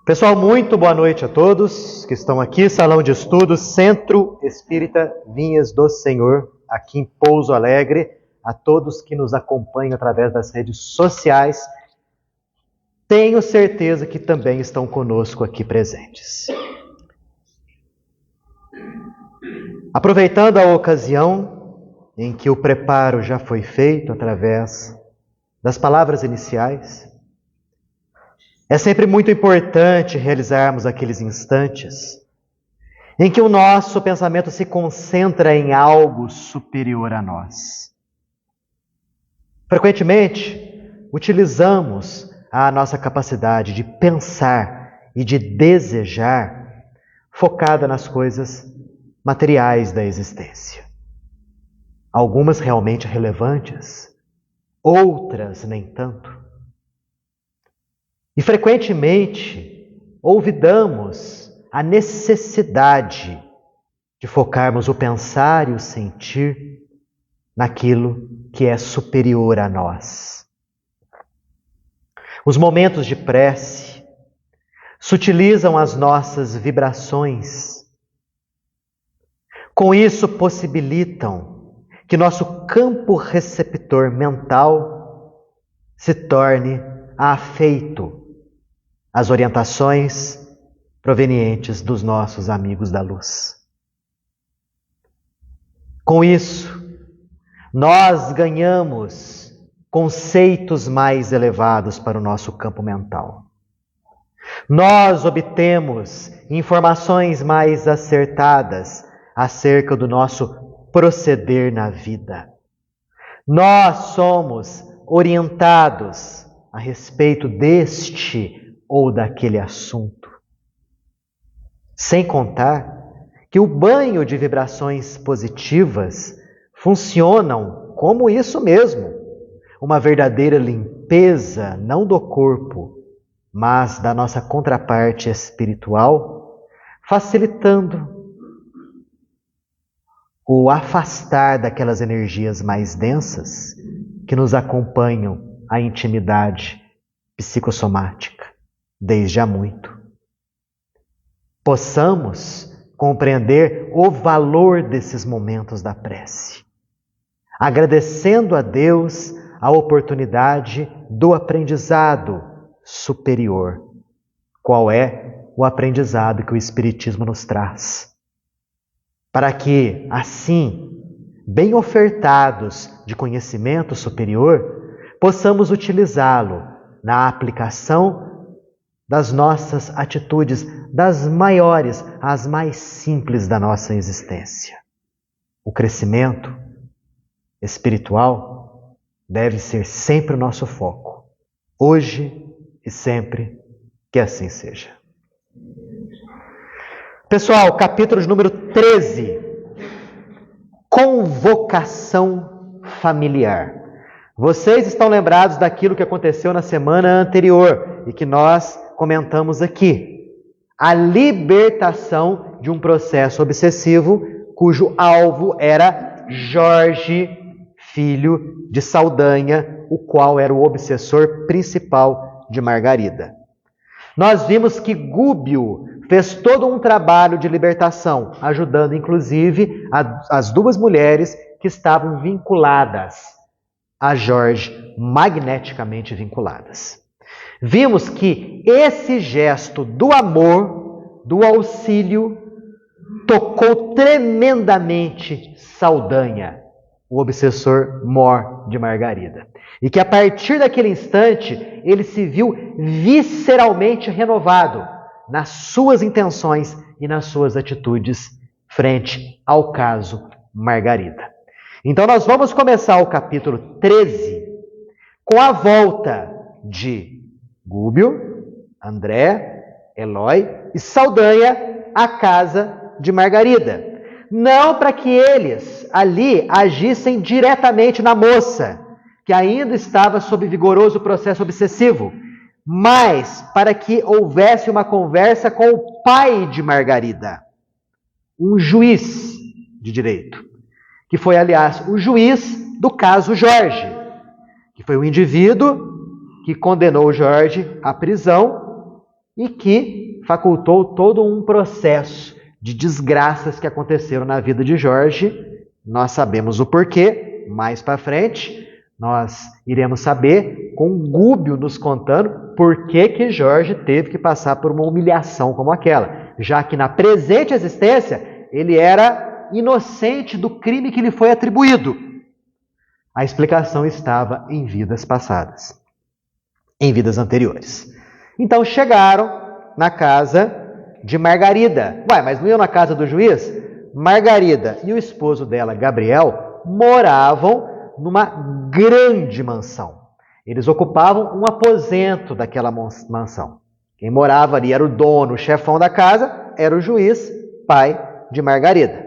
Pessoal, muito boa noite a todos que estão aqui, Salão de Estudos, Centro Espírita Vinhas do Senhor, aqui em Pouso Alegre, a todos que nos acompanham através das redes sociais. Tenho certeza que também estão conosco aqui presentes. Aproveitando a ocasião em que o preparo já foi feito através das palavras iniciais, é sempre muito importante realizarmos aqueles instantes em que o nosso pensamento se concentra em algo superior a nós. Frequentemente, utilizamos a nossa capacidade de pensar e de desejar focada nas coisas materiais da existência. Algumas realmente relevantes, outras nem tanto. E frequentemente olvidamos a necessidade de focarmos o pensar e o sentir naquilo que é superior a nós. Os momentos de prece sutilizam as nossas vibrações. Com isso possibilitam que nosso campo receptor mental se torne afeito às orientações provenientes dos nossos amigos da luz. Com isso, nós ganhamos conceitos mais elevados para o nosso campo mental. Nós obtemos informações mais acertadas acerca do nosso proceder na vida. Nós somos orientados a respeito deste ou daquele assunto. Sem contar que o banho de vibrações positivas funcionam como isso mesmo, uma verdadeira limpeza, não do corpo, mas da nossa contraparte espiritual, facilitando o afastar daquelas energias mais densas que nos acompanham a intimidade psicossomática desde há muito. Possamos compreender o valor desses momentos da prece, agradecendo a Deus a oportunidade do aprendizado superior. Qual é o aprendizado que o Espiritismo nos traz? Para que, assim, bem ofertados de conhecimento superior, possamos utilizá-lo na aplicação das nossas atitudes, das maiores às mais simples da nossa existência. O crescimento espiritual deve ser sempre o nosso foco, hoje e sempre, que assim seja. Pessoal, capítulo de número 13, Convocação familiar. Vocês estão lembrados daquilo que aconteceu na semana anterior e que nós comentamos aqui. A libertação de um processo obsessivo cujo alvo era Jorge, filho de Saldanha, o qual era o obsessor principal de Margarida. Nós vimos que Gúbio fez todo um trabalho de libertação, ajudando inclusive as duas mulheres que estavam vinculadas a Jorge, magneticamente vinculadas. Vimos que esse gesto do amor, do auxílio, tocou tremendamente Saldanha, o obsessor mor de Margarida. E que a partir daquele instante, ele se viu visceralmente renovado nas suas intenções e nas suas atitudes frente ao caso Margarida. Então nós vamos começar o capítulo 13 com a volta de Gúbio, André, Eloy e Saldanha à casa de Margarida. Não para que eles ali agissem diretamente na moça, que ainda estava sob vigoroso processo obsessivo, mas para que houvesse uma conversa com o pai de Margarida, um juiz de direito, que foi, aliás, o juiz do caso Jorge, que foi o indivíduo que condenou Jorge à prisão e que facultou todo um processo de desgraças que aconteceram na vida de Jorge. Nós sabemos o porquê, mais para frente nós iremos saber, com Gúbio nos contando por que Jorge teve que passar por uma humilhação como aquela, já que na presente existência ele era inocente do crime que lhe foi atribuído. A explicação estava em vidas passadas, em vidas anteriores. Então chegaram na casa de Margarida. Mas não iam na casa do juiz? Margarida e o esposo dela, Gabriel, moravam numa grande mansão. Eles ocupavam um aposento daquela mansão. Quem morava ali era o dono, o chefão da casa, era o juiz, pai de Margarida.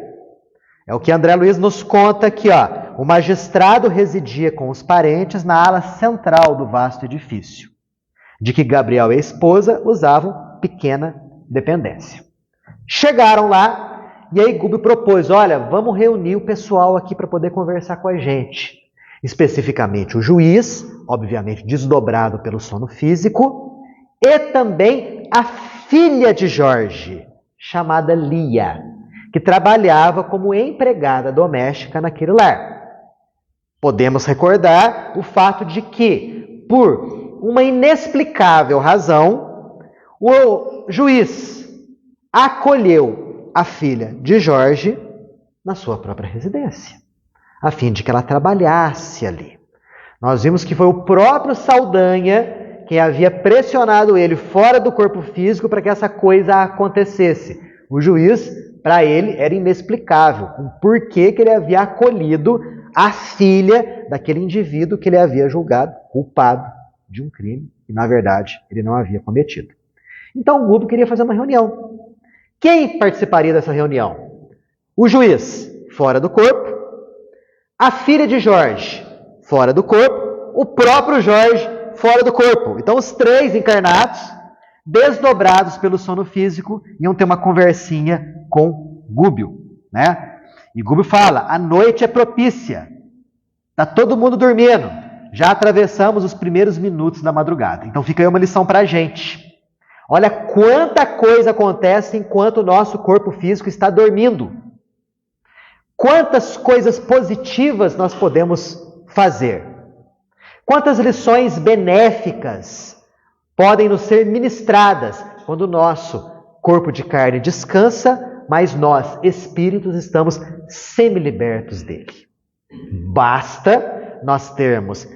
É o que André Luiz nos conta aqui, ó. O magistrado residia com os parentes na ala central do vasto edifício, de que Gabriel e a esposa usavam pequena dependência. Chegaram lá e aí Gúbio propôs, olha, vamos reunir o pessoal aqui para poder conversar com a gente. Especificamente o juiz, obviamente desdobrado pelo sono físico, e também a filha de Jorge, chamada Lia, que trabalhava como empregada doméstica naquele lar. Podemos recordar o fato de que, por uma inexplicável razão, o juiz acolheu a filha de Jorge na sua própria residência, a fim de que ela trabalhasse ali. Nós vimos que foi o próprio Saldanha quem havia pressionado ele fora do corpo físico para que essa coisa acontecesse. O juiz, para ele, era inexplicável o porquê que ele havia acolhido a filha daquele indivíduo que ele havia julgado culpado de um crime que, na verdade, ele não havia cometido. Então, o Gúbio queria fazer uma reunião. Quem participaria dessa reunião? O juiz, fora do corpo, a filha de Jorge, fora do corpo, o próprio Jorge, fora do corpo. Então, os três encarnados, desdobrados pelo sono físico, iam ter uma conversinha com Gúbio, né? E Gúbio fala, a noite é propícia, está todo mundo dormindo, já atravessamos os primeiros minutos da madrugada. Então, fica aí uma lição para a gente. Olha quanta coisa acontece enquanto o nosso corpo físico está dormindo. Quantas coisas positivas nós podemos fazer. Quantas lições benéficas podem nos ser ministradas quando o nosso corpo de carne descansa, mas nós, espíritos, estamos semi-libertos dele. Basta nós termos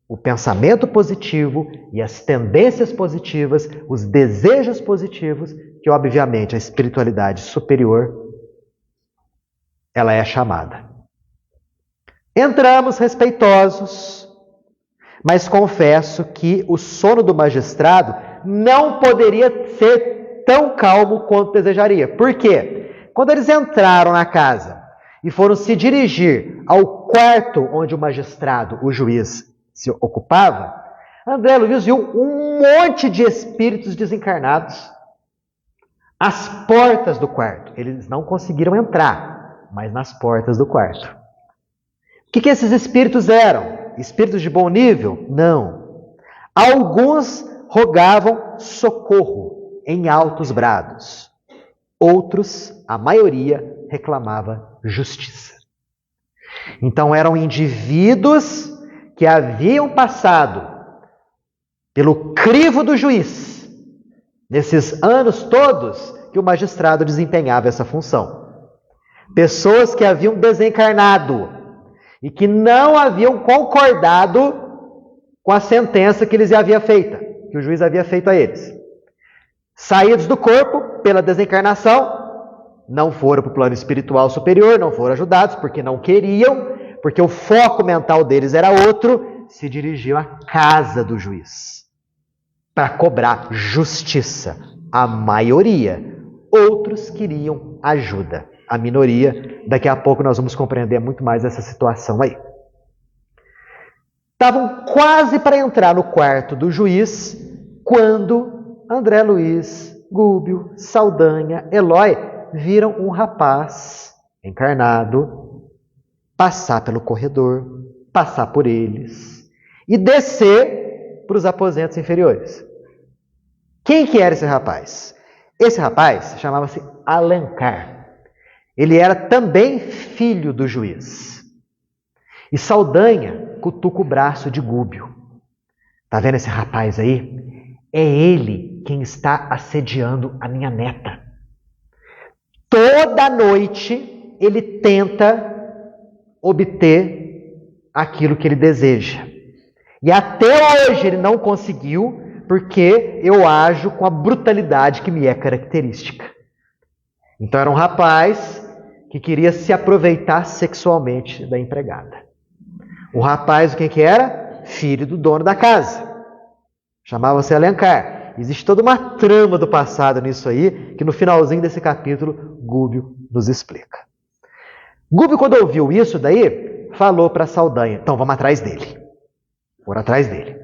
o pensamento positivo e as tendências positivas, os desejos positivos, que obviamente a espiritualidade superior, ela é chamada. Entramos respeitosos, mas confesso que o sono do magistrado não poderia ser tão calmo quanto desejaria. Por quê? Quando eles entraram na casa e foram se dirigir ao quarto onde o magistrado, o juiz, se ocupava, André Luiz viu um monte de espíritos desencarnados às portas do quarto. Eles não conseguiram entrar, mas nas portas do quarto. O que esses espíritos eram? Espíritos de bom nível? Não. Alguns rogavam socorro em altos brados. Outros, a maioria, reclamava justiça. Então eram indivíduos que haviam passado pelo crivo do juiz, nesses anos todos que o magistrado desempenhava essa função. Pessoas que haviam desencarnado e que não haviam concordado com a sentença que lhes havia feita, que o juiz havia feito a eles. Saídos do corpo pela desencarnação, não foram para o plano espiritual superior, não foram ajudados porque não queriam, porque o foco mental deles era outro, se dirigiam à casa do juiz para cobrar justiça. A maioria. Outros queriam ajuda. A minoria. Daqui a pouco nós vamos compreender muito mais essa situação aí. Estavam quase para entrar no quarto do juiz quando André Luiz, Gúbio, Saldanha, Eloy viram um rapaz encarnado passar pelo corredor, passar por eles e descer para os aposentos inferiores. Quem que era esse rapaz? Esse rapaz chamava-se Alencar. Ele era também filho do juiz. E Saldanha cutuca o braço de Gúbio. Tá vendo esse rapaz aí? É ele quem está assediando a minha neta. Toda noite ele tenta obter aquilo que ele deseja. E até hoje ele não conseguiu, porque eu ajo com a brutalidade que me é característica. Então era um rapaz que queria se aproveitar sexualmente da empregada. O rapaz, o que era? Filho do dono da casa. Chamava-se Alencar. Existe toda uma trama do passado nisso aí, que no finalzinho desse capítulo, Gúbio nos explica. Gúbio, quando ouviu isso daí, falou para Saldanha, então vamos atrás dele. Foram atrás dele.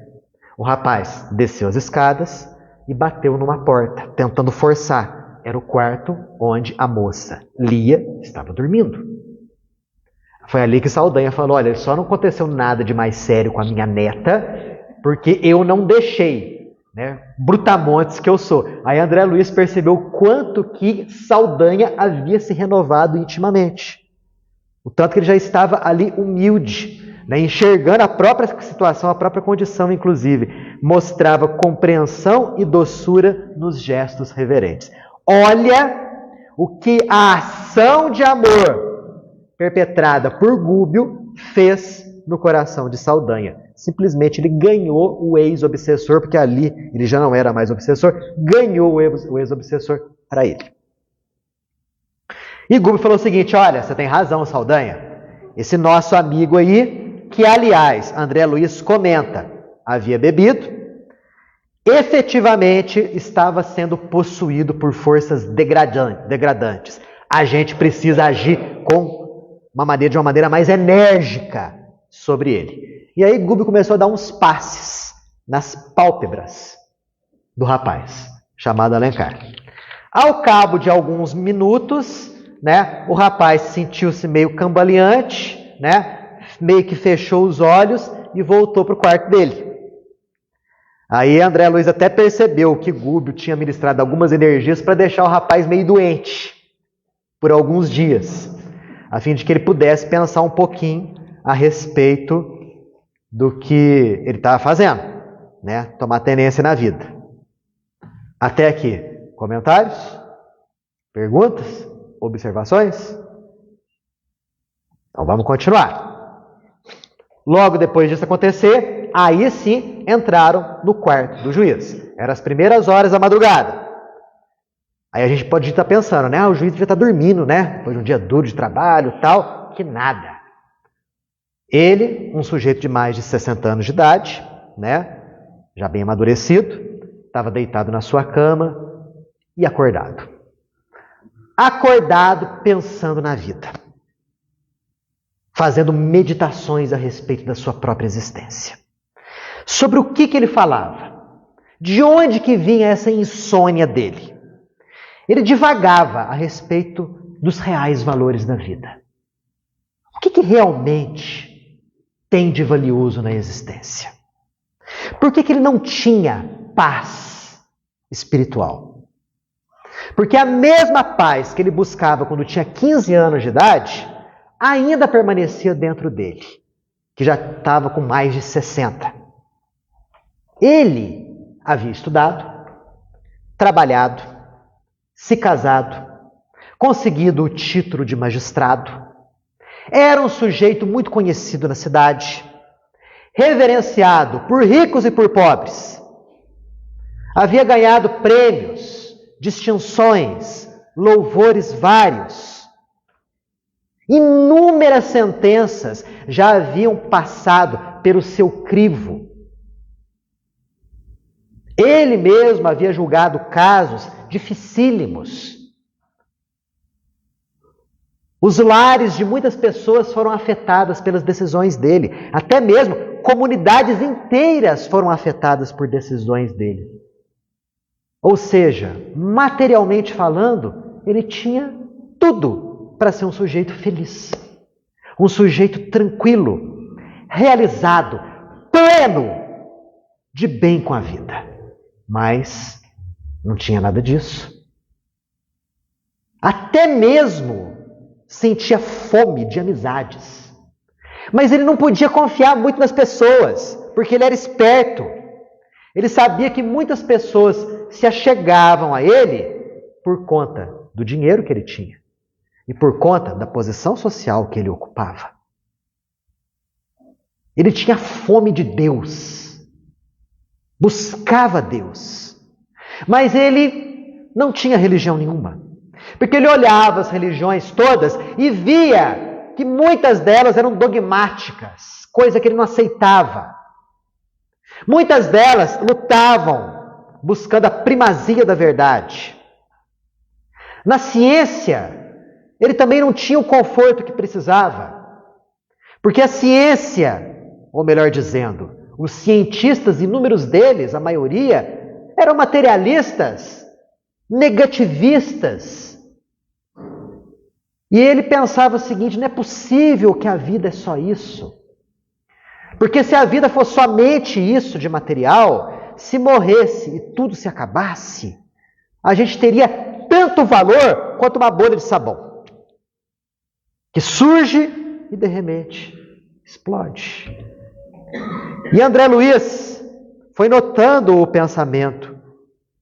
O rapaz desceu as escadas e bateu numa porta, tentando forçar. Era o quarto onde a moça, Lia, estava dormindo. Foi ali que Saldanha falou, olha, só não aconteceu nada de mais sério com a minha neta, porque eu não deixei, né? Brutamontes que eu sou. Aí André Luiz percebeu o quanto que Saldanha havia se renovado intimamente. O tanto que ele já estava ali humilde, né? Enxergando a própria situação, a própria condição, inclusive. Mostrava compreensão e doçura nos gestos reverentes. Olha o que a ação de amor perpetrada por Gúbio fez no coração de Saldanha. Simplesmente ele ganhou o ex-obsessor, porque ali ele já não era mais obsessor, ganhou o ex-obsessor para ele. E Gúbio falou o seguinte, olha, você tem razão, Saldanha. Esse nosso amigo aí, que aliás, André Luiz comenta, havia bebido, efetivamente estava sendo possuído por forças degradantes. A gente precisa agir de uma maneira mais enérgica sobre ele. E aí Gúbio começou a dar uns passes nas pálpebras do rapaz, chamado Alencar. Ao cabo de alguns minutos, né, o rapaz sentiu-se meio cambaleante, né, meio que fechou os olhos e voltou para o quarto dele. Aí André Luiz até percebeu que Gúbio tinha ministrado algumas energias para deixar o rapaz meio doente por alguns dias, a fim de que ele pudesse pensar um pouquinho a respeito do que ele estava fazendo, né? Tomar tenência na vida. Até aqui, comentários? Perguntas? Observações? Então vamos continuar. Logo depois disso acontecer, aí sim entraram no quarto do juiz. Eram as primeiras horas da madrugada. Aí a gente pode estar pensando, né? O juiz já está dormindo, né? Depois de um dia duro de trabalho e tal. Que nada. Ele, um sujeito de mais de 60 anos de idade, né? Já bem amadurecido, estava deitado na sua cama e acordado. Acordado pensando na vida. Fazendo meditações a respeito da sua própria existência. Sobre o que ele falava? De onde que vinha essa insônia dele? Ele divagava a respeito dos reais valores da vida. O que realmente tem de valioso na existência? Por que ele não tinha paz espiritual? Porque a mesma paz que ele buscava quando tinha 15 anos de idade, ainda permanecia dentro dele, que já estava com mais de 60. Ele havia estudado, trabalhado, se casado, conseguido o título de magistrado, era um sujeito muito conhecido na cidade, reverenciado por ricos e por pobres. Havia ganhado prêmios, distinções, louvores vários. Inúmeras sentenças já haviam passado pelo seu crivo. Ele mesmo havia julgado casos dificílimos. Os lares de muitas pessoas foram afetadas pelas decisões dele. Até mesmo comunidades inteiras foram afetadas por decisões dele. Ou seja, materialmente falando, ele tinha tudo para ser um sujeito feliz. Um sujeito tranquilo, realizado, pleno de bem com a vida. Mas Não tinha nada disso. Até mesmo sentia fome de amizades. Mas ele não podia confiar muito nas pessoas, porque ele era esperto. Ele sabia que muitas pessoas se achegavam a ele por conta do dinheiro que ele tinha e por conta da posição social que ele ocupava. Ele tinha fome de Deus, buscava Deus, mas ele não tinha religião nenhuma, porque ele olhava as religiões todas e via que muitas delas eram dogmáticas, coisa que ele não aceitava. Muitas delas lutavam buscando a primazia da verdade. Na ciência, ele também não tinha o conforto que precisava, porque a ciência, ou melhor dizendo, os cientistas, inúmeros deles, a maioria, eram materialistas, negativistas. E ele pensava o seguinte: não é possível que a vida é só isso. Porque se a vida fosse somente isso de material, se morresse e tudo se acabasse, a gente teria tanto valor quanto uma bolha de sabão, que surge e de repente explode. E André Luiz foi notando o pensamento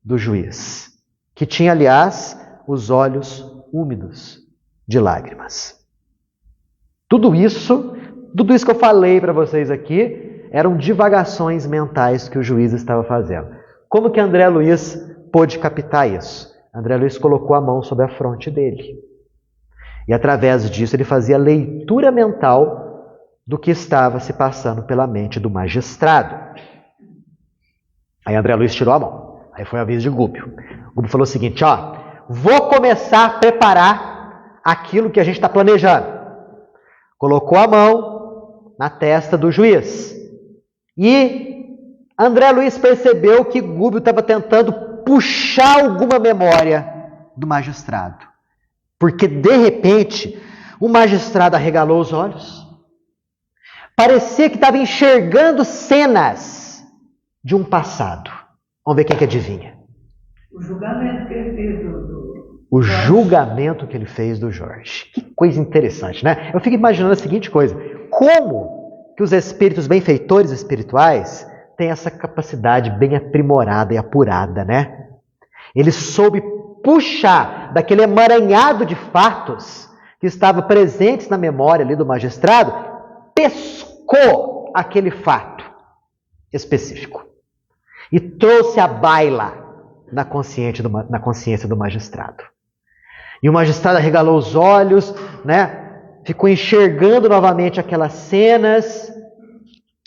do juiz, que tinha, aliás, os olhos úmidos de lágrimas. Tudo isso que eu falei para vocês aqui eram divagações mentais que o juiz estava fazendo. Como que André Luiz pôde captar isso? André Luiz colocou a mão sobre a fronte dele. E através disso ele fazia leitura mental do que estava se passando pela mente do magistrado. Aí André Luiz tirou a mão. Aí foi a vez de Gúbio. Gúbio falou o seguinte: vou começar a preparar aquilo que a gente está planejando. Colocou a mão na testa do juiz. E André Luiz percebeu que Gúbio estava tentando puxar alguma memória do magistrado. Porque, de repente, o magistrado arregalou os olhos. Parecia que estava enxergando cenas de um passado. Vamos ver quem que adivinha. O julgamento que ele fez O julgamento que ele fez do Jorge. Que coisa interessante, né? Eu fico imaginando a seguinte coisa: como que os espíritos benfeitores espirituais têm essa capacidade bem aprimorada e apurada, né? Ele soube puxar daquele emaranhado de fatos que estavam presentes na memória ali do magistrado, pescou aquele fato específico e trouxe à baila na consciência do magistrado. E o magistrado arregalou os olhos, né? Ficou enxergando novamente aquelas cenas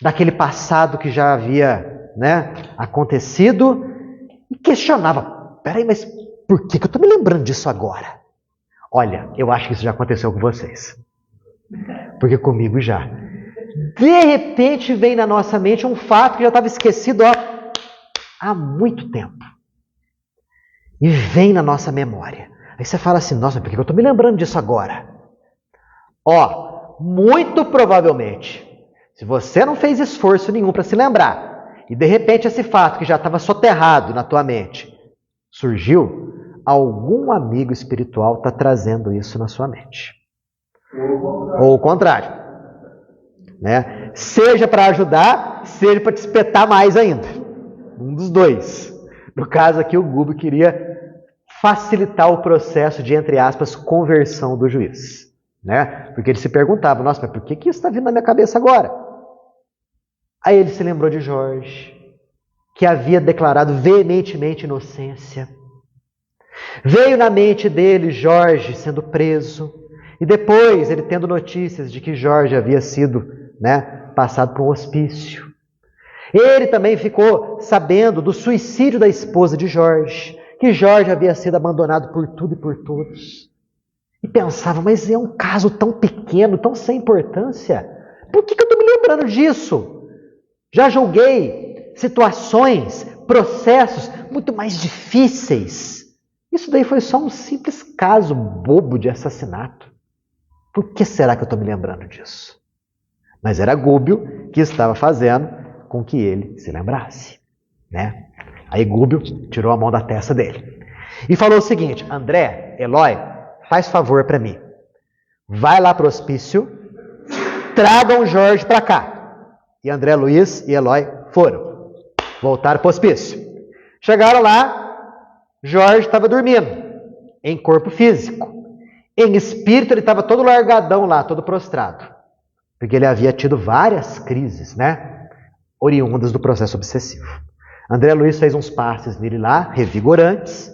daquele passado que já havia, né, acontecido e questionava: peraí, mas por que eu estou me lembrando disso agora? Olha, eu acho que isso já aconteceu com vocês. Porque comigo já. De repente vem na nossa mente um fato que já estava esquecido há muito tempo. E vem na nossa memória. Aí você fala assim: nossa, por que eu estou me lembrando disso agora? Muito provavelmente, se você não fez esforço nenhum para se lembrar, e de repente esse fato que já estava soterrado na tua mente surgiu, algum amigo espiritual está trazendo isso na sua mente. Ou o contrário. Né? Seja para ajudar, seja para te espetar mais ainda. Um dos dois. No caso aqui, o Gúbio queria facilitar o processo de, entre aspas, conversão do juiz. Né? Porque ele se perguntava: nossa, mas por que isso está vindo na minha cabeça agora? Aí ele se lembrou de Jorge, que havia declarado veementemente inocência. Veio na mente dele Jorge sendo preso, e depois ele tendo notícias de que Jorge havia sido, né, passado por um hospício. Ele também ficou sabendo do suicídio da esposa de Jorge, que Jorge havia sido abandonado por tudo e por todos. E pensava: mas é um caso tão pequeno, tão sem importância. Por que eu estou me lembrando disso? Já julguei situações, processos muito mais difíceis. Isso daí foi só um simples caso bobo de assassinato. Por que será que eu estou me lembrando disso? Mas era Gúbio que estava fazendo com que ele se lembrasse. Né? Aí Gúbio tirou a mão da testa dele e falou o seguinte: André, Eloy, faz favor para mim. Vai lá para o hospício, tragam Jorge para cá. E André Luiz e Eloy foram. Voltaram para o hospício. Chegaram lá, Jorge estava dormindo, em corpo físico. Em espírito ele estava todo largadão lá, todo prostrado. Porque ele havia tido várias crises, né? Oriundas do processo obsessivo. André Luiz fez uns passes nele lá, revigorantes.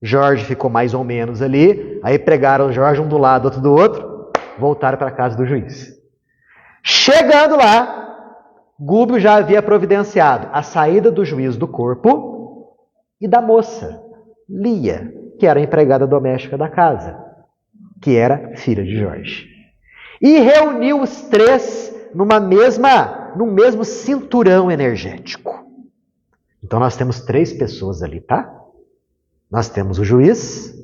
Jorge ficou mais ou menos ali. Aí pregaram Jorge um do lado, outro do outro. Voltaram para a casa do juiz. Chegando lá, Gúbio já havia providenciado a saída do juiz do corpo e da moça, Lia, que era a empregada doméstica da casa, que era filha de Jorge. E reuniu os três num mesmo cinturão energético. Então nós temos 3 pessoas ali, tá? Nós temos o juiz,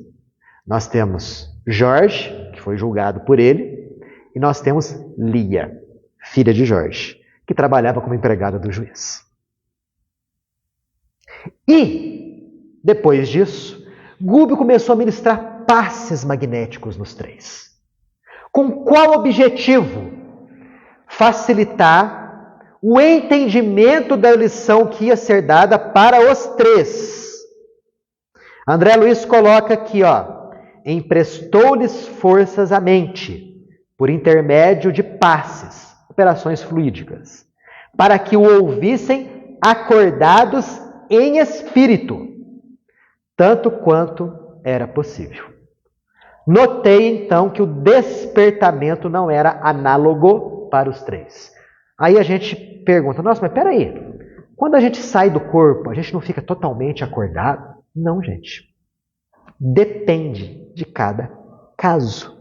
nós temos Jorge, que foi julgado por ele, e nós temos Lia, filha de Jorge, que trabalhava como empregada do juiz. E, depois disso, Gúbio começou a ministrar passes magnéticos nos 3. Com qual objetivo? Facilitar o entendimento da lição que ia ser dada para os 3. André Luiz coloca aqui, emprestou-lhes forças à mente, por intermédio de passes, operações fluídicas, para que o ouvissem acordados em espírito, tanto quanto era possível. Notei então que o despertamento não era análogo para os 3. Aí a gente pergunta, nossa, mas peraí, quando a gente sai do corpo, a gente não fica totalmente acordado? Não, gente. Depende de cada caso.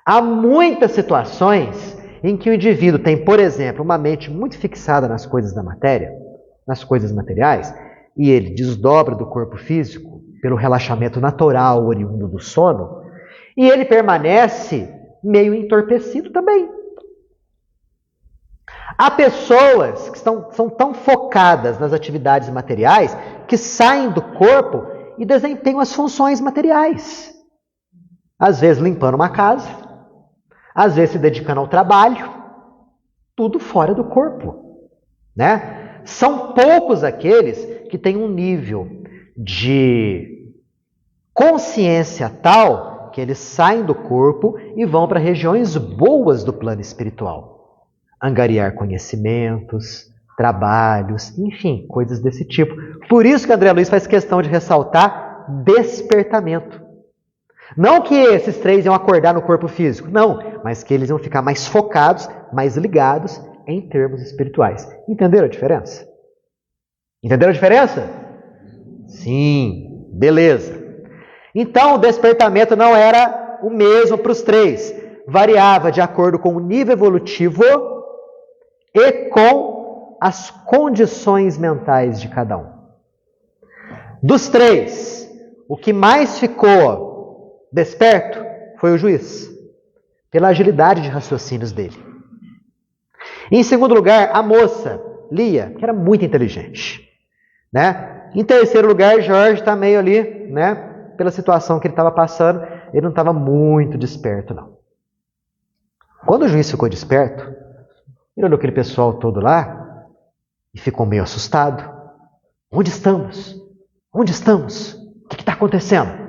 Há muitas situações em que o indivíduo tem, por exemplo, uma mente muito fixada nas coisas da matéria, nas coisas materiais, e ele desdobra do corpo físico pelo relaxamento natural oriundo do sono, e ele permanece meio entorpecido também. Há pessoas que são tão focadas nas atividades materiais que saem do corpo e desempenham as funções materiais. Às vezes limpando uma casa, às vezes se dedicando ao trabalho, tudo fora do corpo, né? São poucos aqueles que têm um nível de consciência tal que eles saem do corpo e vão para regiões boas do plano espiritual. Angariar conhecimentos, trabalhos, enfim, coisas desse tipo. Por isso que André Luiz faz questão de ressaltar despertamento. Não que esses 3 iam acordar no corpo físico, não, mas que eles iam ficar mais focados, mais ligados em termos espirituais. Entenderam a diferença? Entenderam a diferença? Sim, beleza. Então o despertamento não era o mesmo para os 3. Variava de acordo com o nível evolutivo e com as condições mentais de cada um. Dos 3, o que mais ficou desperto foi o juiz, pela agilidade de raciocínios dele. Em segundo lugar, a moça, Lia, que era muito inteligente, né? Em terceiro lugar, Jorge está meio ali, né? Pela situação que ele estava passando, ele não estava muito desperto, não. Quando o juiz ficou desperto, ele olhou aquele pessoal todo lá e ficou meio assustado. Onde estamos? Onde estamos? O que está acontecendo?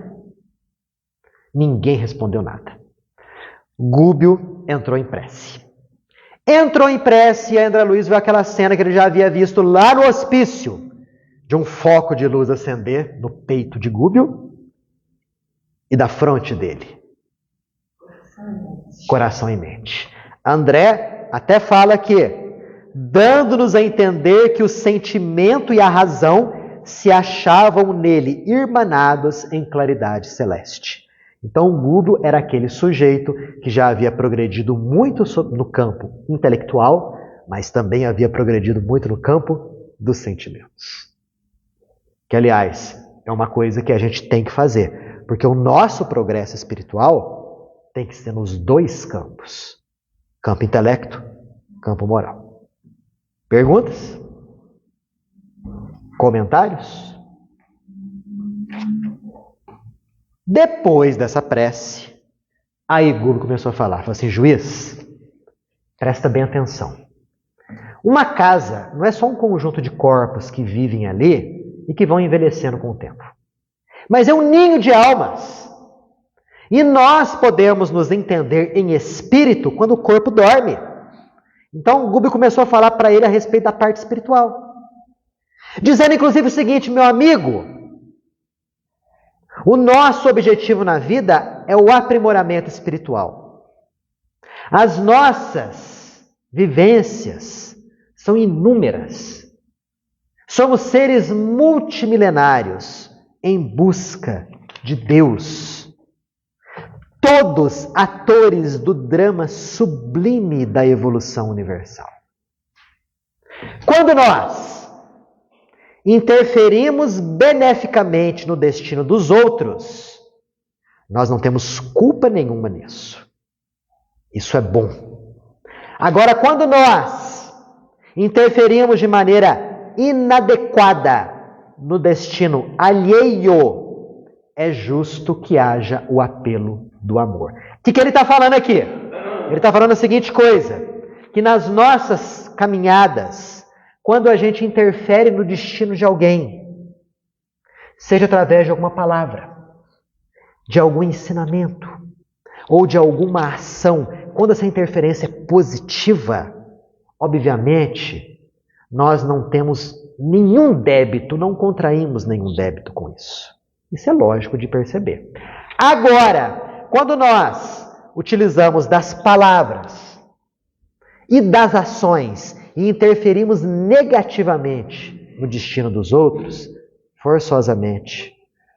Ninguém respondeu nada. Gúbio entrou em prece. Entrou em prece e André Luiz viu aquela cena que ele já havia visto lá no hospício, de um foco de luz acender no peito de Gúbio e da fronte dele. Coração e mente. André até fala que, dando-nos a entender que o sentimento e a razão se achavam nele irmanados em claridade celeste. Então, o Gúbio era aquele sujeito que já havia progredido muito no campo intelectual, mas também havia progredido muito no campo dos sentimentos. Que, aliás, é uma coisa que a gente tem que fazer, porque o nosso progresso espiritual tem que ser nos 2 campos. Campo intelecto, campo moral. Perguntas? Comentários? Depois dessa prece, aí Gúbio começou a falar. Falou assim: juiz, presta bem atenção. Uma casa não é só um conjunto de corpos que vivem ali e que vão envelhecendo com o tempo. Mas é um ninho de almas. E nós podemos nos entender em espírito quando o corpo dorme. Então, Gúbio começou a falar para ele a respeito da parte espiritual. Dizendo, inclusive, o seguinte: meu amigo, o nosso objetivo na vida é o aprimoramento espiritual. As nossas vivências são inúmeras. Somos seres multimilenários em busca de Deus. Todos atores do drama sublime da evolução universal. Quando nós interferimos beneficamente no destino dos outros, nós não temos culpa nenhuma nisso. Isso é bom. Agora, quando nós interferimos de maneira inadequada no destino alheio, é justo que haja o apelo do amor. O que ele está falando aqui? Ele está falando a seguinte coisa: que nas nossas caminhadas, quando a gente interfere no destino de alguém, seja através de alguma palavra, de algum ensinamento, ou de alguma ação, quando essa interferência é positiva, obviamente, nós não temos nenhum débito, não contraímos nenhum débito com isso. Isso é lógico de perceber. Agora, quando nós utilizamos das palavras e das ações e interferimos negativamente no destino dos outros, forçosamente,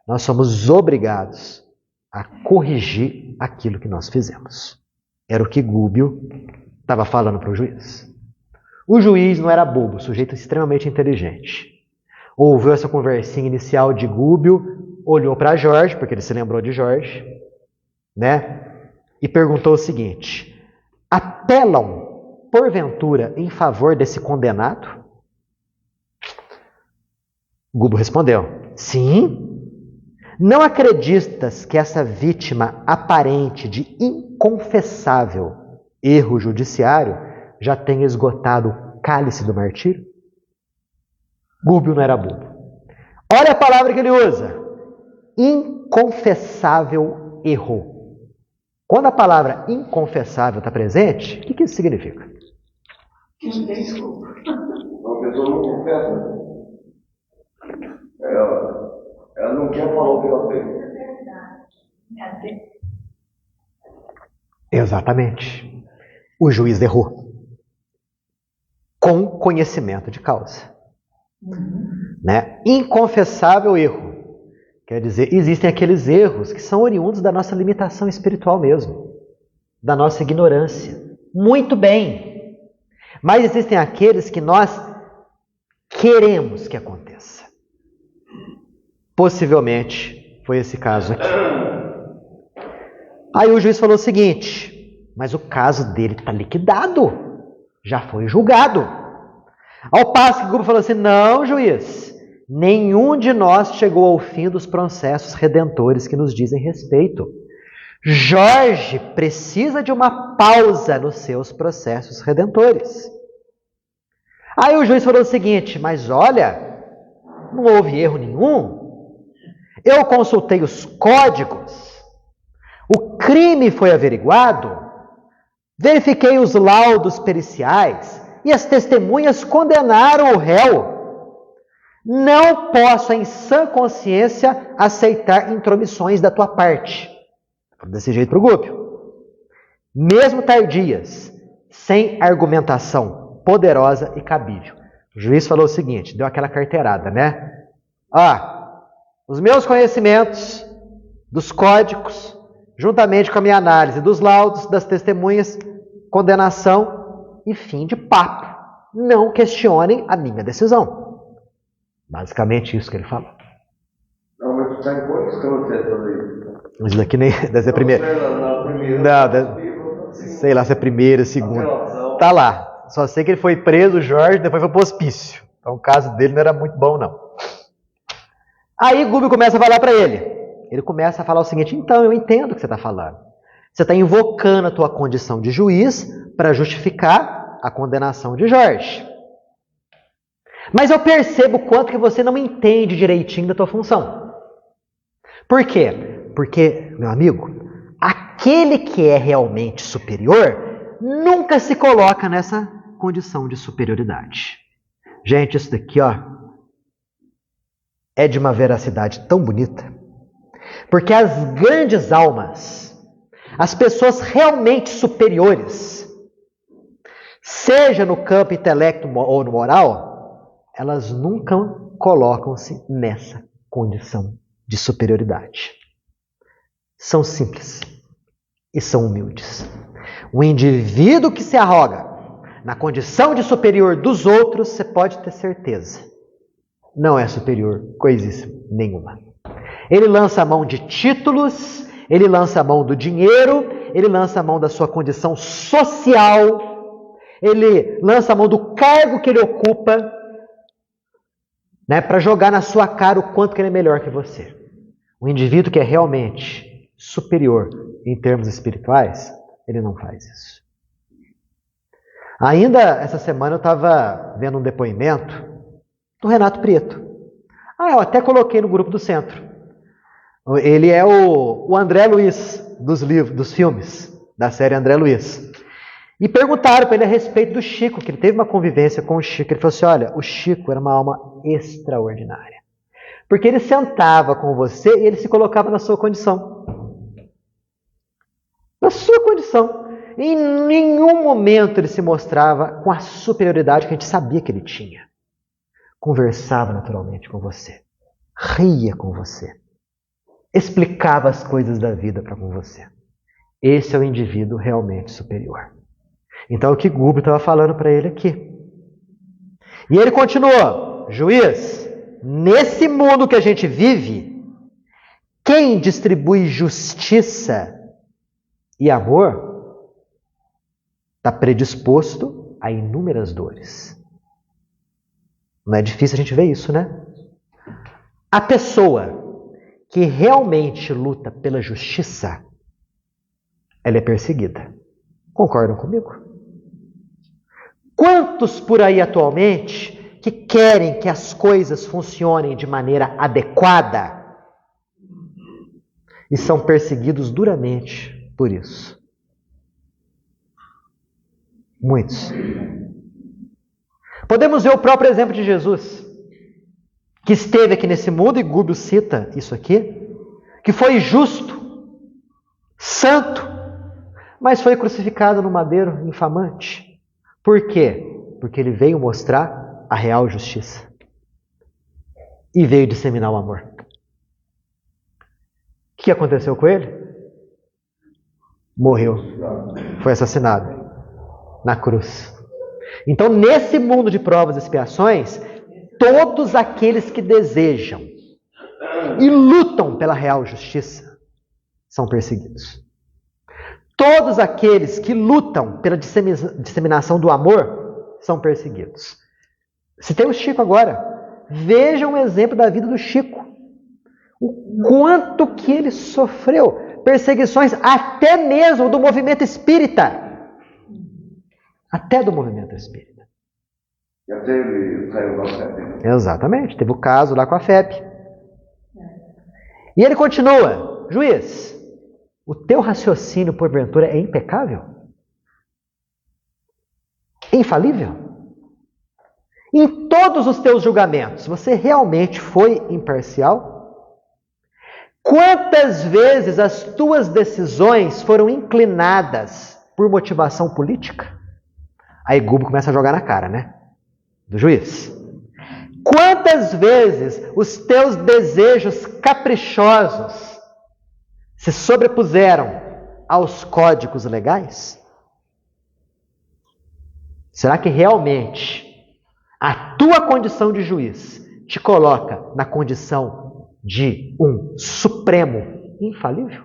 nós somos obrigados a corrigir aquilo que nós fizemos. Era o que Gúbio estava falando para o juiz. O juiz não era bobo, sujeito extremamente inteligente. Ouviu essa conversinha inicial de Gúbio, olhou para Jorge, porque ele se lembrou de Jorge, né? E perguntou o seguinte: apelam, porventura, em favor desse condenado? Gúbio respondeu: sim. Não acreditas que essa vítima aparente de inconfessável erro judiciário já tenha esgotado o cálice do martírio? Gúbio não era bobo. Olha a palavra que ele usa: inconfessável erro. Quando a palavra inconfessável está presente, o que isso significa? Que não tem desculpa. Uma pessoa não confessa. Ela não quer falar o que ela fez. Exatamente. O juiz errou. Com conhecimento de causa. Né? Inconfessável erro. Quer dizer, existem aqueles erros que são oriundos da nossa limitação espiritual mesmo. Da nossa ignorância. Muito bem. Mas existem aqueles que nós queremos que aconteça. Possivelmente foi esse caso aqui. Aí o juiz falou o seguinte: mas o caso dele está liquidado. Já foi julgado. Ao passo que o Gúbio falou assim: não, juiz, nenhum de nós chegou ao fim dos processos redentores que nos dizem respeito. Jorge precisa de uma pausa nos seus processos redentores. Aí o juiz falou o seguinte: mas olha, não houve erro nenhum. Eu consultei os códigos, o crime foi averiguado, verifiquei os laudos periciais e as testemunhas condenaram o réu. Não posso, em sã consciência, aceitar intromissões da tua parte. Desse jeito para o Gúbio. Mesmo tardias, sem argumentação poderosa e cabível. O juiz falou o seguinte, deu aquela carteirada, né? Os meus conhecimentos dos códigos, juntamente com a minha análise dos laudos, das testemunhas, condenação e fim de papo. Não questionem a minha decisão. Basicamente isso que ele falou. Não, mas tu está em quantos cancetos aí? Isso daqui nem deve ser a primeira. Não, sei lá se é primeira, segunda. Tá lá. Só sei que ele foi preso, Jorge, depois foi pro hospício. Então o caso dele não era muito bom, não. Aí Gubbio começa a falar para ele. Ele começa a falar o seguinte: então, eu entendo o que você está falando. Você está invocando a tua condição de juiz para justificar a condenação de Jorge. Mas eu percebo o quanto que você não entende direitinho da tua função. Por quê? Porque, meu amigo, aquele que é realmente superior nunca se coloca nessa condição de superioridade. Gente, isso daqui, ó, é de uma veracidade tão bonita. Porque as grandes almas, as pessoas realmente superiores, seja no campo intelecto ou no moral, elas nunca colocam-se nessa condição de superioridade. São simples e são humildes. O indivíduo que se arroga na condição de superior dos outros, você pode ter certeza, não é superior coisíssima nenhuma. Ele lança a mão de títulos, ele lança a mão do dinheiro, ele lança a mão da sua condição social, ele lança a mão do cargo que ele ocupa, né, para jogar na sua cara o quanto que ele é melhor que você. O indivíduo que é realmente superior em termos espirituais, ele não faz isso. Ainda essa semana eu estava vendo um depoimento do Renato Prieto. Eu até coloquei no grupo do centro. Ele é o André Luiz dos livros, dos filmes, da série André Luiz. E perguntaram para ele a respeito do Chico, que ele teve uma convivência com o Chico. Ele falou assim: olha, o Chico era uma alma extraordinária. Porque ele sentava com você e ele se colocava na sua condição. Na sua condição. Em nenhum momento ele se mostrava com a superioridade que a gente sabia que ele tinha. Conversava naturalmente com você. Ria com você. Explicava as coisas da vida para com você. Esse é o indivíduo realmente superior. Então, o que Gubbio estava falando para ele aqui. E ele continuou: juiz, nesse mundo que a gente vive, quem distribui justiça e amor está predisposto a inúmeras dores. Não é difícil a gente ver isso, né? A pessoa que realmente luta pela justiça, ela é perseguida. Concordam comigo? Quantos por aí atualmente que querem que as coisas funcionem de maneira adequada e são perseguidos duramente por isso? Muitos. Podemos ver o próprio exemplo de Jesus, que esteve aqui nesse mundo, e Gubbio cita isso aqui, que foi justo, santo, mas foi crucificado no madeiro infamante. Por quê? Porque ele veio mostrar a real justiça. E veio disseminar o amor. O que aconteceu com ele? Morreu. Foi assassinado na cruz. Então, nesse mundo de provas e expiações, todos aqueles que desejam e lutam pela real justiça são perseguidos. Todos aqueles que lutam pela disseminação do amor são perseguidos. Citei o Chico agora. Vejam o exemplo da vida do Chico. O quanto que ele sofreu perseguições até mesmo do movimento espírita. Até do movimento espírita. Já teve, saiu da FEP. Exatamente, teve o caso lá com a FEP. E ele continua: juiz, o teu raciocínio, porventura, é impecável? Infalível? Em todos os teus julgamentos, você realmente foi imparcial? Quantas vezes as tuas decisões foram inclinadas por motivação política? Aí Gubbio começa a jogar na cara, né? Do juiz. Quantas vezes os teus desejos caprichosos se sobrepuseram aos códigos legais? Será que realmente a tua condição de juiz te coloca na condição de um supremo infalível?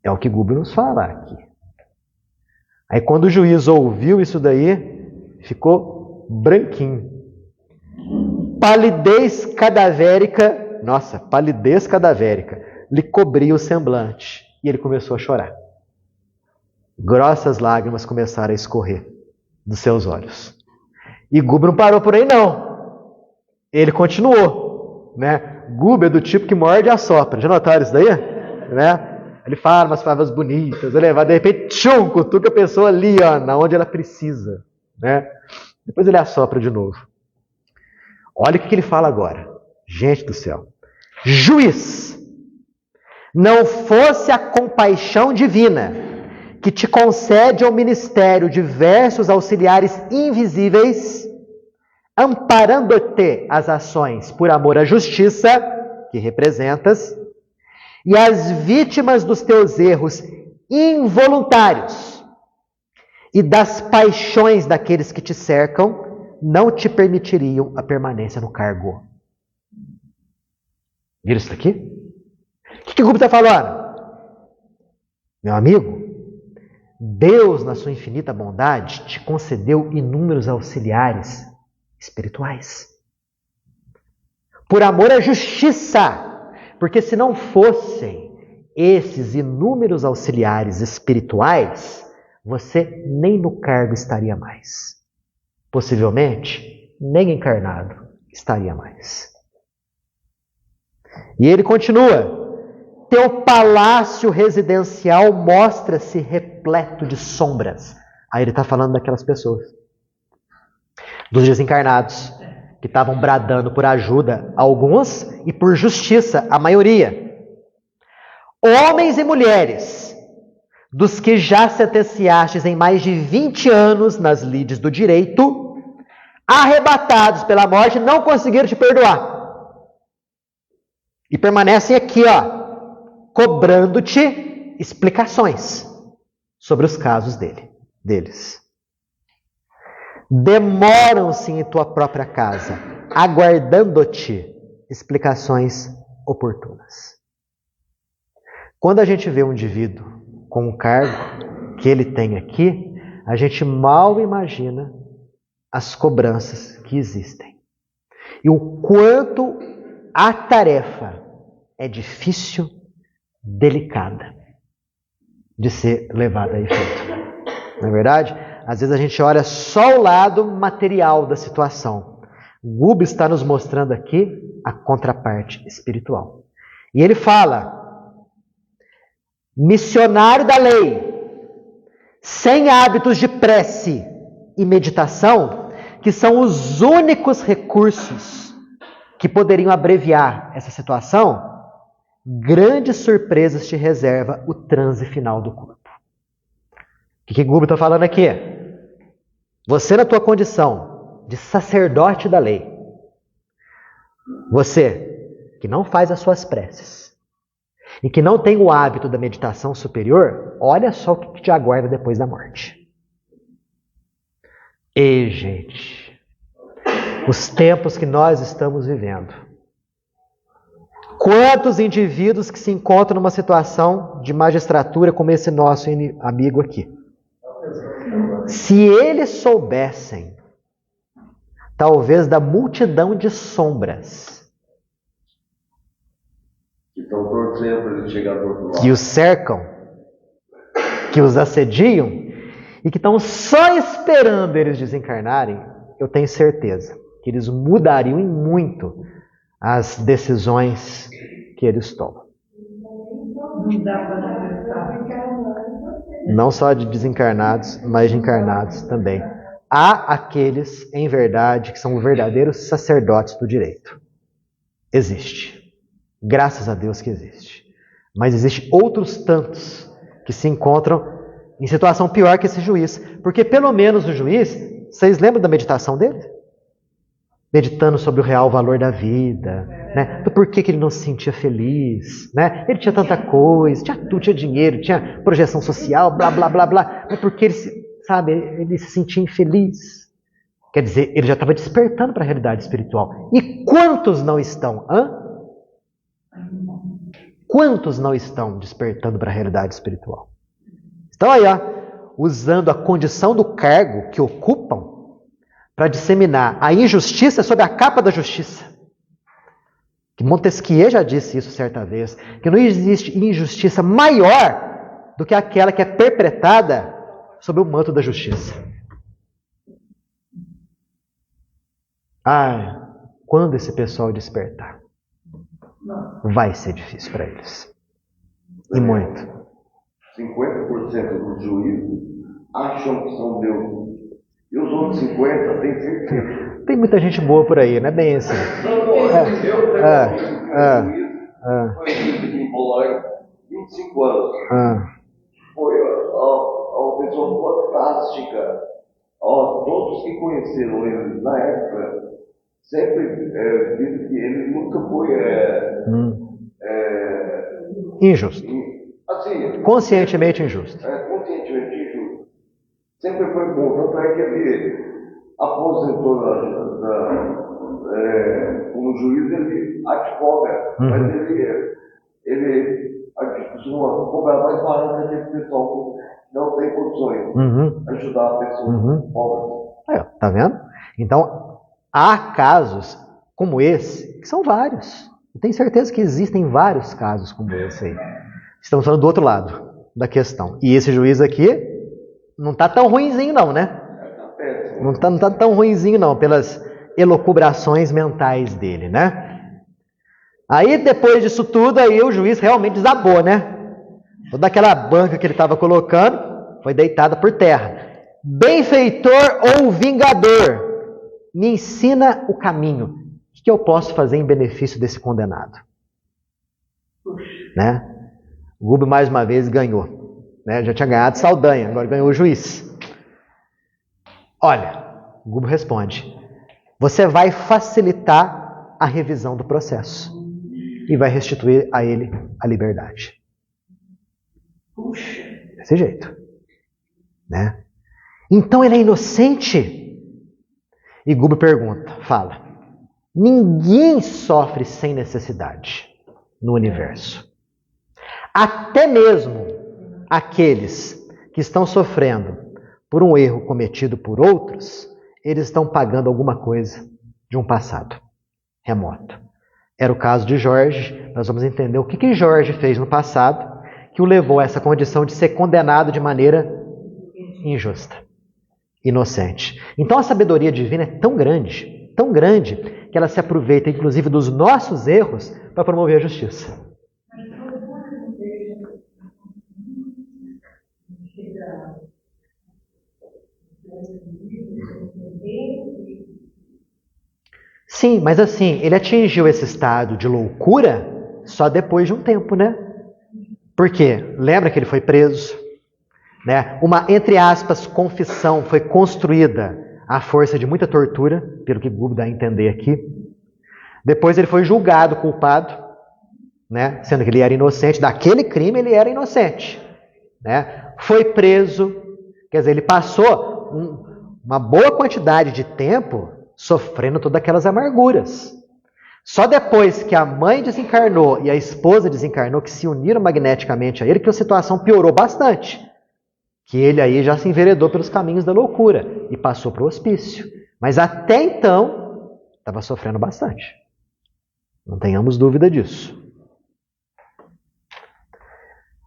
É o que Gubbio nos fala aqui. Aí quando o juiz ouviu isso daí, ficou branquinho. palidez cadavérica, lhe cobria o semblante. E ele começou a chorar. Grossas lágrimas começaram a escorrer dos seus olhos. E Gubo não parou por aí, não. Ele continuou. Né? Gubo é do tipo que morde e assopra. Já notaram isso daí? Né? Ele fala umas palavras bonitas, de repente, tchum, cutuca a pessoa ali, ó, na onde ela precisa. Né? Depois ele assopra de novo. Olha o que ele fala agora. Gente do céu. Juiz, não fosse a compaixão divina que te concede ao ministério diversos auxiliares invisíveis, amparando-te as ações por amor à justiça, que representas, e as vítimas dos teus erros involuntários e das paixões daqueles que te cercam, não te permitiriam a permanência no cargo. Viram isso aqui? O que o Gubo está falando? Meu amigo, Deus, na sua infinita bondade, te concedeu inúmeros auxiliares espirituais. Por amor à justiça. Porque se não fossem esses inúmeros auxiliares espirituais, você nem no cargo estaria mais. Possivelmente, nem encarnado estaria mais. E ele continua: teu palácio residencial mostra-se repleto de sombras. Aí ele está falando daquelas pessoas, dos desencarnados, que estavam bradando por ajuda, alguns, e por justiça, a maioria. Homens e mulheres, dos que já sentenciastes em mais de 20 anos nas lides do direito, arrebatados pela morte, não conseguiram te perdoar. E permanecem aqui, ó, cobrando-te explicações sobre os casos deles. Demoram-se em tua própria casa, aguardando-te explicações oportunas. Quando a gente vê um indivíduo com um cargo que ele tem aqui, a gente mal imagina as cobranças que existem. E o quanto a tarefa é difícil, delicada de ser levada a efeito. Não é verdade? Às vezes a gente olha só o lado material da situação. Gubo está nos mostrando aqui a contraparte espiritual. E ele fala: missionário da lei, sem hábitos de prece e meditação, que são os únicos recursos que poderiam abreviar essa situação, grandes surpresas te reserva o transe final do corpo. O que Gubo está falando aqui? Você, na tua condição de sacerdote da lei, você que não faz as suas preces e que não tem o hábito da meditação superior, olha só o que te aguarda depois da morte. Ei, gente, os tempos que nós estamos vivendo. Quantos indivíduos que se encontram numa situação de magistratura como esse nosso amigo aqui? Se eles soubessem, talvez da multidão de sombras que estão torcendo para ele chegar do outro lado, que os cercam, que os assediam e que estão só esperando eles desencarnarem, eu tenho certeza que eles mudariam em muito as decisões que eles tomam. Não dá para acreditar. Não só de desencarnados, mas de encarnados também. Há aqueles, em verdade, que são verdadeiros sacerdotes do direito. Existe. Graças a Deus que existe. Mas existe outros tantos que se encontram em situação pior que esse juiz. Porque pelo menos o juiz, vocês lembram da meditação dele? Meditando sobre o real valor da vida, né? Do porquê que ele não se sentia feliz, né? Ele tinha tanta coisa, tinha tudo, tinha dinheiro, tinha projeção social, blá, blá, blá, blá. Mas porque ele se sentia infeliz. Quer dizer, ele já estava despertando para a realidade espiritual. E quantos não estão? Quantos não estão despertando para a realidade espiritual? Estão aí, ó, usando a condição do cargo que ocupam para disseminar a injustiça sob a capa da justiça. Que Montesquieu já disse isso certa vez, que não existe injustiça maior do que aquela que é perpetrada sob o manto da justiça. Quando esse pessoal despertar, vai ser difícil para eles. E muito. 50% dos juízes acham que são Deus. E os outros 50% têm certeza. Tem muita gente boa por aí, não é bem assim. Foi aqui em Bolonha, 25 anos. Foi uma pessoa fantástica. Todos que conheceram ele na época sempre viram que ele nunca foi injusto. Assim, conscientemente injusto. Conscientemente injusto. Sempre foi bom. Tanto é que ele aposentou como juiz, ele advoga, mas ele costuma cobrar mais barato daquele pessoal que não tem condições de ajudar a pessoa pobre. Tá vendo? Então, há casos como esse, que são vários. Eu tenho certeza que existem vários casos como esse aí. Estamos falando do outro lado da questão. E esse juiz aqui não está tão ruinzinho não, né? Não está tão ruinzinho não, pelas elucubrações mentais dele, né? Aí, depois disso tudo, aí o juiz realmente desabou, né? Toda aquela banca que ele estava colocando foi deitada por terra. Benfeitor ou vingador, me ensina o caminho. O que eu posso fazer em benefício desse condenado? Né? O Gubo mais uma vez ganhou. Né? Já tinha ganhado Saldanha, agora ganhou o juiz. Olha, o Gubo responde: você vai facilitar a revisão do processo e vai restituir a ele a liberdade. Puxa, desse jeito. Né? Então ele é inocente? E Gubo fala: ninguém sofre sem necessidade no universo. Até mesmo aqueles que estão sofrendo por um erro cometido por outros, eles estão pagando alguma coisa de um passado remoto. Era o caso de Jorge. Nós vamos entender o que Jorge fez no passado que o levou a essa condição de ser condenado de maneira injusta, inocente. Então a sabedoria divina é tão grande, que ela se aproveita inclusive dos nossos erros para promover a justiça. Sim, mas assim, ele atingiu esse estado de loucura só depois de um tempo, né? Por quê? Lembra que ele foi preso? Né? Uma, entre aspas, confissão foi construída à força de muita tortura, pelo que Gubo dá a entender aqui. Depois ele foi julgado culpado, né? Sendo que ele era inocente. Daquele crime ele era inocente. Né? Foi preso, quer dizer, ele passou uma boa quantidade de tempo sofrendo todas aquelas amarguras. Só depois que a mãe desencarnou e a esposa desencarnou, que se uniram magneticamente a ele, que a situação piorou bastante. Que ele aí já se enveredou pelos caminhos da loucura e passou para o hospício. Mas até então, estava sofrendo bastante. Não tenhamos dúvida disso.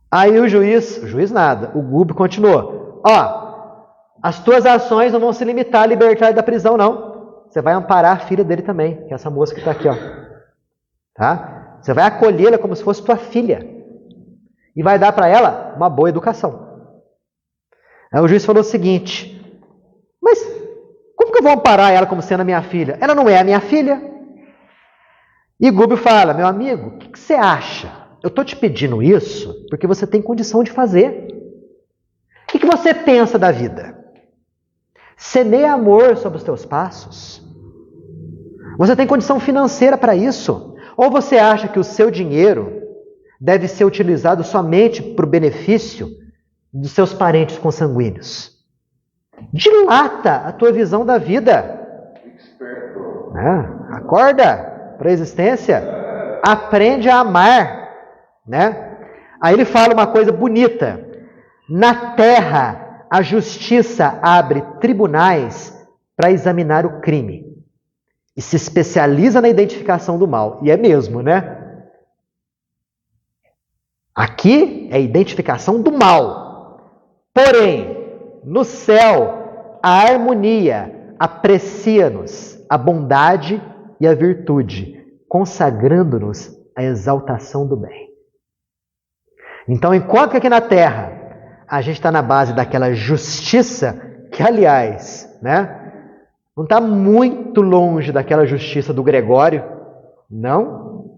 Aí o juiz nada, o Gubo continuou. As tuas ações não vão se limitar a libertar ele da prisão, não. Você vai amparar a filha dele também, que é essa moça que está aqui. Tá? Você vai acolhê-la como se fosse tua filha. E vai dar para ela uma boa educação. Aí o juiz falou o seguinte: mas como que eu vou amparar ela como sendo a minha filha? Ela não é a minha filha. E Gubo fala: meu amigo, o que você acha? Eu estou te pedindo isso porque você tem condição de fazer. O que você pensa da vida? Semeia amor sobre os teus passos. Você tem condição financeira para isso? Ou você acha que o seu dinheiro deve ser utilizado somente para o benefício dos seus parentes consanguíneos? Dilata a tua visão da vida. Acorda para a existência. Aprende a amar. Né? Aí ele fala uma coisa bonita. Na terra, a justiça abre tribunais para examinar o crime. E se especializa na identificação do mal. E é mesmo, né? Aqui é a identificação do mal. Porém, no céu, a harmonia aprecia-nos a bondade e a virtude, consagrando-nos a exaltação do bem. Então, enquanto que aqui na Terra a gente está na base daquela justiça, que aliás, né, não está muito longe daquela justiça do Gregório, não.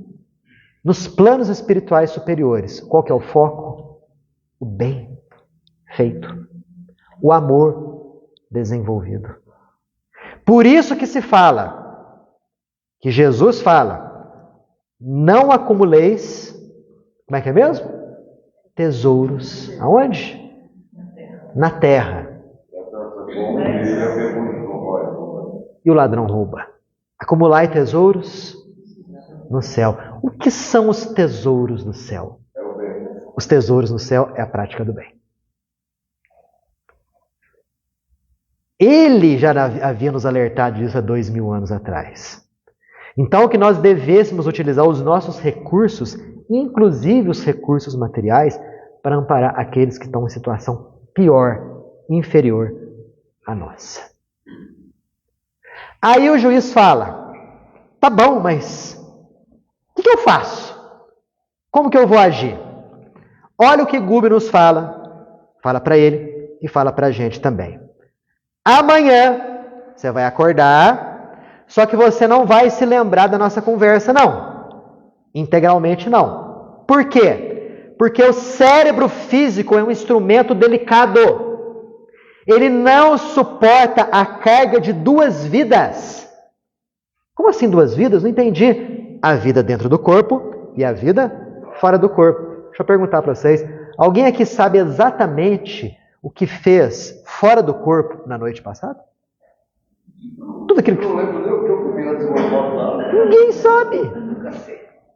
Nos planos espirituais superiores, qual que é o foco? O bem feito, o amor desenvolvido. Por isso que se fala, que Jesus fala, não acumuleis, como é que é mesmo? Tesouros, aonde? Na terra. E o ladrão rouba. Acumulai tesouros no céu. O que são os tesouros no céu? Os tesouros no céu é a prática do bem. Ele já havia nos alertado disso há 2000 anos atrás. Então, que nós devêssemos utilizar os nossos recursos, inclusive os recursos materiais, para amparar aqueles que estão em situação pior, inferior à nossa. Aí o juiz fala, tá bom, mas o que eu faço? Como que eu vou agir? Olha o que Gubi nos fala para ele e fala para a gente também. Amanhã você vai acordar, só que você não vai se lembrar da nossa conversa, não. Integralmente, não. Por quê? Porque o cérebro físico é um instrumento delicado. Ele não suporta a carga de 2 vidas. Como assim 2 vidas? Não entendi. A vida dentro do corpo e a vida fora do corpo. Deixa eu perguntar para vocês. Alguém aqui sabe exatamente o que fez fora do corpo na noite passada? Tudo aquilo que... Ninguém sabe.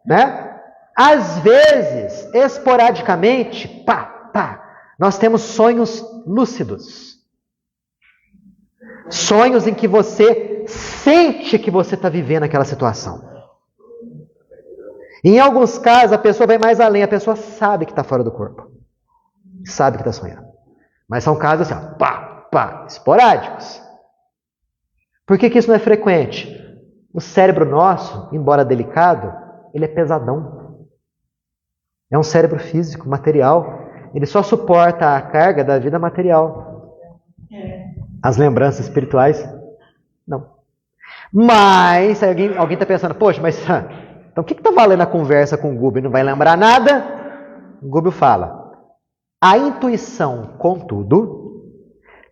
Né? Às vezes, esporadicamente, nós temos sonhos lúcidos. Sonhos em que você sente que você está vivendo aquela situação. Em alguns casos, a pessoa vai mais além. A pessoa sabe que está fora do corpo. Sabe que está sonhando. Mas são casos assim, esporádicos. Por que isso não é frequente? O cérebro nosso, embora delicado, ele é pesadão. É um cérebro físico, material. Ele só suporta a carga da vida material. As lembranças espirituais, não. Mas, alguém está pensando, poxa, mas então o que está valendo a conversa com o Gubi? Não vai lembrar nada? O Gubi fala, a intuição, contudo,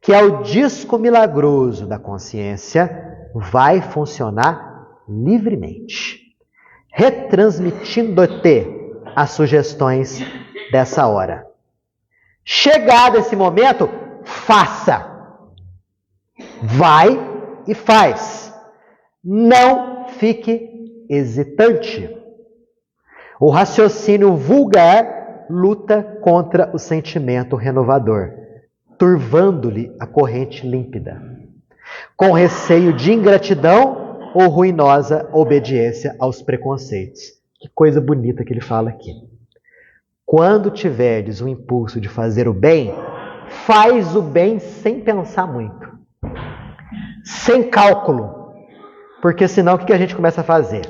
que é o disco milagroso da consciência, vai funcionar livremente, retransmitindo-te as sugestões dessa hora. Chegado esse momento, faça. Vai e faz. Não fique hesitante. O raciocínio vulgar luta contra o sentimento renovador, turvando-lhe a corrente límpida, com receio de ingratidão ou ruinosa obediência aos preconceitos. Que coisa bonita que ele fala aqui. Quando tiverdes o impulso de fazer o bem, faz o bem sem pensar muito. Sem cálculo. Porque senão o que a gente começa a fazer?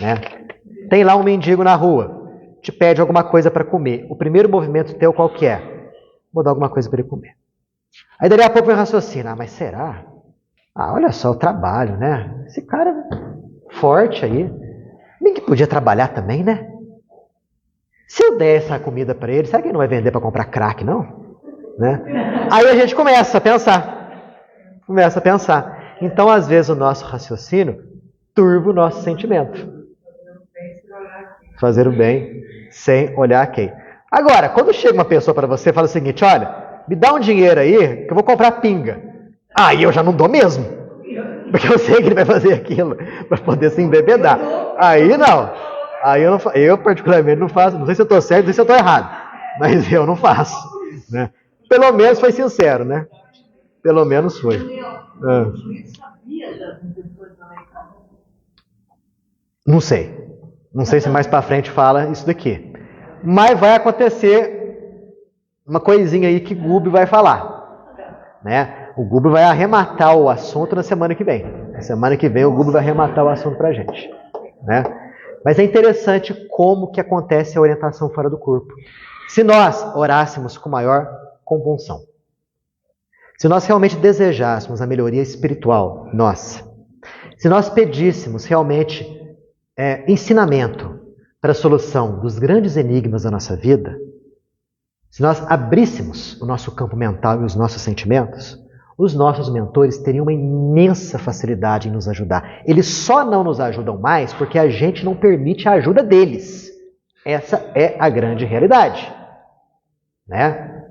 Né? Tem lá um mendigo na rua, te pede alguma coisa para comer. O primeiro movimento teu qual que é? Vou dar alguma coisa para ele comer. Aí dali a pouco vem raciocínio. Mas será? Olha só o trabalho, né? Esse cara forte aí. Bem que podia trabalhar também, né? Se eu der essa comida para ele, será que ele não vai vender para comprar crack, não? Né? Aí a gente começa a pensar. Então, às vezes, o nosso raciocínio turva o nosso sentimento. Fazer o bem sem olhar quem. Agora, quando chega uma pessoa para você e fala o seguinte, olha, me dá um dinheiro aí que eu vou comprar pinga. Aí eu já não dou mesmo. Porque eu sei que ele vai fazer aquilo para poder se embebedar. Aí não. Aí eu particularmente não faço. Não sei se eu estou certo, não sei se eu estou errado. Mas eu não faço. Né? Pelo menos foi sincero, né? Pelo menos foi. O juiz sabia das intenções da lei. Não sei. Não sei se mais para frente fala isso daqui. Mas vai acontecer uma coisinha aí que Gubi vai falar. Né? O Gubi vai arrematar o assunto na semana que vem. Na semana que vem o Gubi vai arrematar o assunto para a gente. Né? Mas é interessante como que acontece a orientação fora do corpo. Se nós orássemos com maior compunção, se nós realmente desejássemos a melhoria espiritual nossa, se nós pedíssemos realmente ensinamento para a solução dos grandes enigmas da nossa vida, se nós abríssemos o nosso campo mental e os nossos sentimentos, os nossos mentores teriam uma imensa facilidade em nos ajudar. Eles só não nos ajudam mais porque a gente não permite a ajuda deles. Essa é a grande realidade. Né?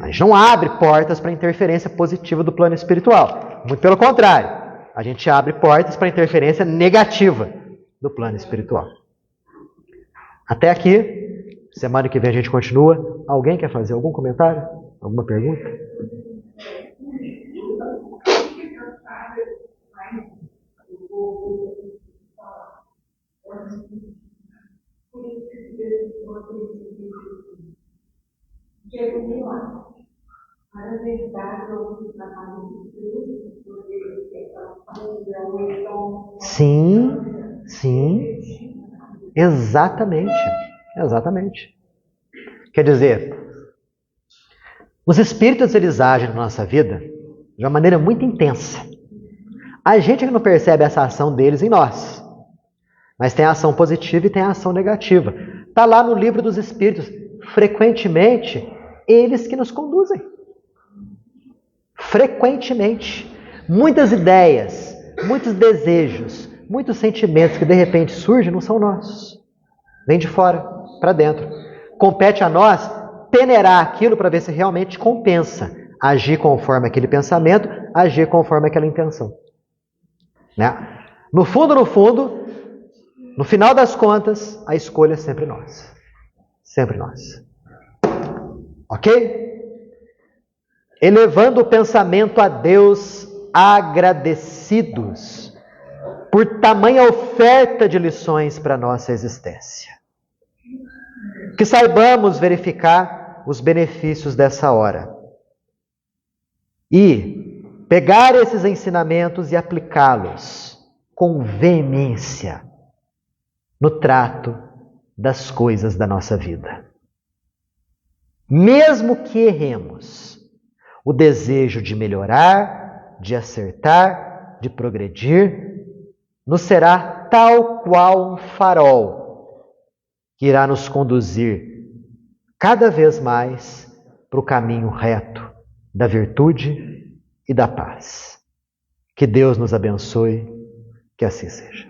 A gente não abre portas para interferência positiva do plano espiritual. Muito pelo contrário, a gente abre portas para interferência negativa do plano espiritual. Até aqui, semana que vem a gente continua. Alguém quer fazer algum comentário? Alguma pergunta? Sim, sim, exatamente, exatamente. Quer dizer, os espíritos eles agem na nossa vida de uma maneira muito intensa. A gente que não percebe essa ação deles em nós, mas tem a ação positiva e tem a ação negativa. Está lá no livro dos espíritos, frequentemente eles que nos conduzem. Frequentemente. Muitas ideias, muitos desejos, muitos sentimentos que de repente surgem não são nossos. Vem de fora para dentro. Compete a nós peneirar aquilo para ver se realmente compensa. Agir conforme aquele pensamento, agir conforme aquela intenção. Né? No fundo, no final das contas, a escolha é sempre nossa. Sempre nossa. Ok? Elevando o pensamento a Deus, agradecidos por tamanha oferta de lições para a nossa existência. Que saibamos verificar os benefícios dessa hora e pegar esses ensinamentos e aplicá-los com veemência no trato das coisas da nossa vida. Mesmo que erremos, o desejo de melhorar, de acertar, de progredir, nos será tal qual um farol que irá nos conduzir cada vez mais para o caminho reto da virtude e da paz. Que Deus nos abençoe, que assim seja.